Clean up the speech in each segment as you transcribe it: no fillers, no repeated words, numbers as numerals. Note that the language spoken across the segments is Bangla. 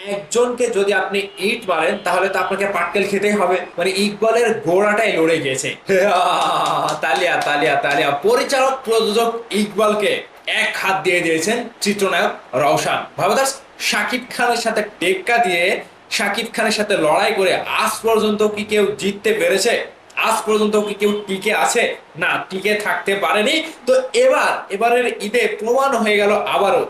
একজনকে যদি আপনি ইট মারেন তাহলে তো আপনাকে পাটকেল খেতেই হবে, মানে ইকবালের গোড়াটাই লড়ে গেছে। তালিয়া তালিয়া তালিয়া। পরিচালক প্রযোজক ইকবালকে এক হাত দিয়ে দিয়েছেন চিত্রনায়ক রওশান। ভাবাদাস, শাকিব খানের সাথে টেক্কা দিয়ে শাকিব খানের সাথে লড়াই করে আজ পর্যন্ত কি কেউ জিততে পেরেছে? আজ পর্যন্ত কি কেউ টিকে আছে? না, টিকে থাকতে পারেনি। তো এবারের ঈদে প্রমাণ হয়ে গেল আবারও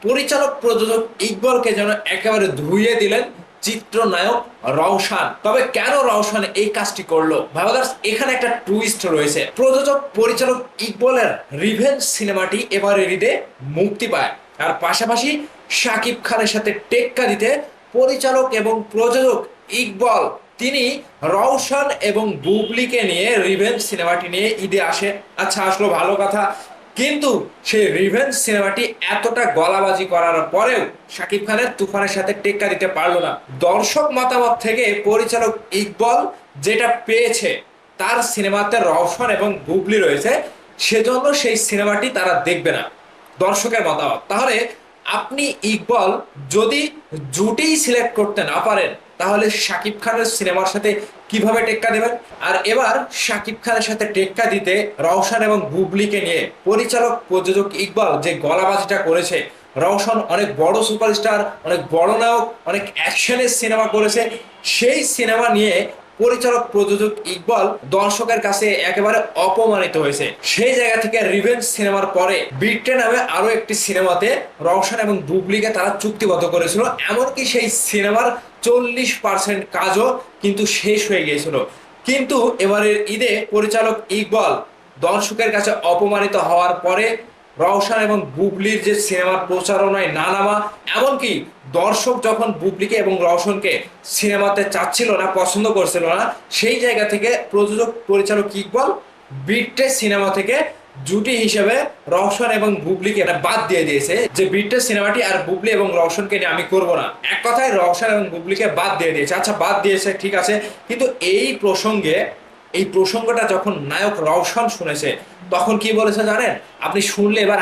পরিচালক প্রযোজক ইকবালকে যেন একেবারে ধুইয়ে দিলেন চিত্রনায়ক রওশান। তবে কেন রওশান এই কাজটি করলো ভাইবাদার্স, এখানে একটা টুইস্ট রয়েছে। প্রযোজক পরিচালক ইকবালের রিভেঞ্জ সিনেমাটি এবারের ঈদে মুক্তি পায়, আর পাশাপাশি শাকিব খানের সাথে টেক্কা দিতে পরিচালক এবং প্রযোজক ইকবাল তিনি রওশন এবং বুবলিকে নিয়ে রিভেঞ্জ সিনেমাটি নিয়ে ঈদে আসে। আচ্ছা, আসলো ভালো কথা, কিন্তু সেই রিভেঞ্জ সিনেমাটি এতটা গলাবাজি করার পরেও শাকিব খানের তুফানের সাথে টেক্কা দিতে পারলো না। দর্শক মতামত থেকে পরিচালক ইকবাল যেটা পেয়েছে, তার সিনেমাতে রওশন এবং বুবলি রয়েছে, সেজন্য সেই সিনেমাটি তারা দেখবে না, দর্শকের মতামত। তাহলে আপনি ইকবাল যদি জুটি সিলেক্ট করতে না পারেন তাহলে শাকিব খানের সিনেমার সাথে কিভাবে টেক্কা দেবেন? আর এবার শাকিব খানের সাথে টেক্কা দিতে রওশন এবং বুবলিকে নিয়ে পরিচালক প্রযোজক ইকবাল যে গলাবাজিটা করেছে, রওশন অনেক বড় সুপারস্টার, অনেক বড় নায়ক, অনেক অ্যাকশনের সিনেমা করেছে, সেই সিনেমা নিয়ে পরিচালক প্রযোজক ইকবাল দর্শকের কাছে একেবারে অপমানিত হয়েছে। সেই জায়গা থেকে রিভেঞ্জ সিনেমার পরে বিট্রে নামে আরো একটি সিনেমাতে রওশন এবং বুবলিকে তারা চুক্তিবদ্ধ করেছিল, এমনকি সেই সিনেমার 40% কাজও কিন্তু শেষ হয়ে গিয়েছিল। কিন্তু এবারের ঈদে পরিচালক ইকবাল দর্শকের কাছে অপমানিত হওয়ার পরে রওশন এবং বুবলির যে সিনেমার প্রচারণায় না নামা, এমনকি দর্শক যখন বুবলিকে এবং রওশনকে সিনেমাতে চাচ্ছিল না, পছন্দ করছিল না, সেই জায়গা থেকে প্রযোজক পরিচালক ইকবাল বিট্রে সিনেমা থেকে জুটি হিসেবে রওশন এবং বুবলিকে এটা বাদ দিয়ে দিয়েছে, যে বিট্রে সিনেমাটি আর বুবলি এবং রওশনকে নিয়ে আমি করব না। এক কথায় রওশন এবং বুবলিকে বাদ দিয়ে দিয়েছে। আচ্ছা, বাদ দিয়েছে ঠিক আছে, কিন্তু এই প্রসঙ্গটা যখন নায়ক রওশন শুনেছে তখন কি বলেছে জানেন? আপনি শুনলে এবার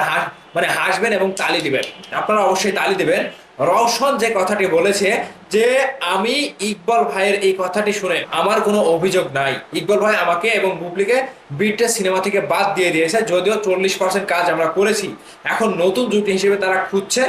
হাসবেন এবং তালি দিবেন, আপনারা অবশ্যই তালি দিবেন। রওশন যে কথাটি বলেছে যে আমি ইকবাল ভাইয়ের এই কথাটি শুনে আমার কোনো অভিযোগ নাই, ইকবাল ভাই আমাকে এবং বুবলিকে বিটে সিনেমা থেকে বাদ দিয়ে দিয়েছে, যদিও 40% কাজ আমরা করেছি, এখন নতুন জুটি হিসেবে তারা খুঁজছে।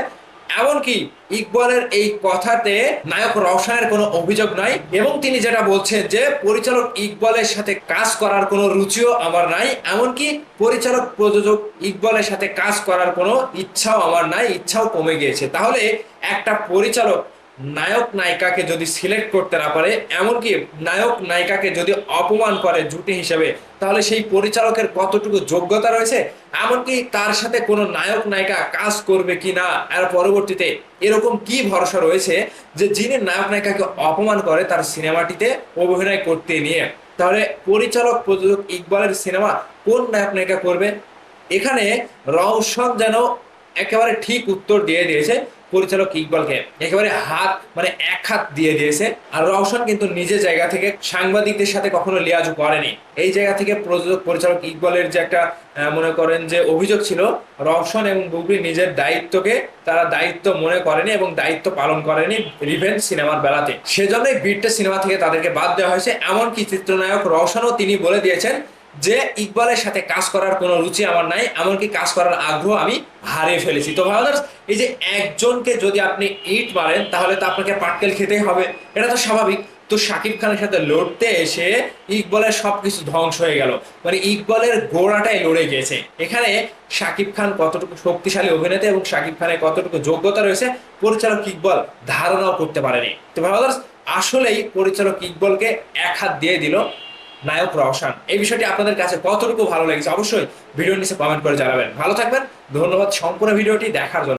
এমনকি ইকবালের এই কথাতে নায়ক রওশনের কোনো অভিযোগ নাই, এবং তিনি যেটা বলছেন যে পরিচালক ইকবালের সাথে কাজ করার কোনো রুচিও আমার নাই, এমনকি পরিচালক প্রযোজক ইকবালের সাথে কাজ করার কোনো ইচ্ছাও আমার নাই, ইচ্ছাও কমে গিয়েছে। তাহলে একটা পরিচালক নায়ক নায়িকাকে যদি সিলেক্ট করতে না পারে, এমনকি নায়ক নায়িকাকে যদি অপমান করে জুটি হিসেবে, তাহলে সেই পরিচালকের কতটুকু যোগ্যতা রয়েছে, এমনকি তার সাথে কোনো নায়ক নায়িকা কাজ করবে কি না এর পরবর্তীতে এরকম কি ভরসা রয়েছে যে যিনি নায়ক নায়িকাকে অপমান করে তার সিনেমাটিতে অভিনয় করতে নিয়ে, তাহলে পরিচালক প্রযোজক ইকবালের সিনেমা কোন নায়ক নায়িকা করবে? এখানে রওশন যেন একেবারে ঠিক উত্তর দিয়ে দিয়েছে পরিচালক ইকবালকে, একেবারে এক হাত দিয়ে দিয়েছে। আর রওশন কিন্তু নিজের জায়গা থেকে সাংবাদিকদের সাথে কখনো লিয়াজু করেনি। এই জায়গা থেকে প্রযোজক পরিচালক ইকবালের যে একটা মনে করেন যে অভিযোগ ছিল, রওশন এবং বুবলি নিজের দায়িত্বকে তারা দায়িত্ব মনে করেনি এবং দায়িত্ব পালন করেনি রিভেঞ্জ সিনেমার বেলাতে, সেজন্যই বিট্রে সিনেমা থেকে তাদেরকে বাদ দেওয়া হয়েছে। এমনকি চিত্রনায়ক রওশনও তিনি বলে দিয়েছেন যে ইকবালের সাথে কাজ করার কোনো রুচি আমার নাই, এমনকি কাজ করার আগ্রহ আমি হারিয়ে ফেলেছি। তো ভাইয়ার্স, এই যে একজনকে যদি আপনি ইট মারেন তাহলে তো আপনাকে পাটকেল খেতেই হবে, এটা তো স্বাভাবিক। তো শাকিব খানের সাথে লড়তে এসে ইকবালের সবকিছু ধ্বংস হয়ে গেল, মানে ইকবালের গোড়াটাই লড়ে গেছে। এখানে শাকিব খান কতটুকু শক্তিশালী অভিনেতা এবং শাকিব খানের কতটুকু যোগ্যতা রয়েছে পরিচালক ইকবাল ধারণাও করতে পারেনি। তো ভাইয়ার্স, আসলেই পরিচালক ইকবালকে এক হাত দিয়ে দিল নায়ক রওশন। এই বিষয়টি আপনাদের কাছে কতটুকু ভালো লেগেছে অবশ্যই ভিডিওর নিচে কমেন্ট করে জানাবেন। ভালো থাকবেন, ধন্যবাদ সম্পূর্ণ ভিডিওটি দেখার জন্য।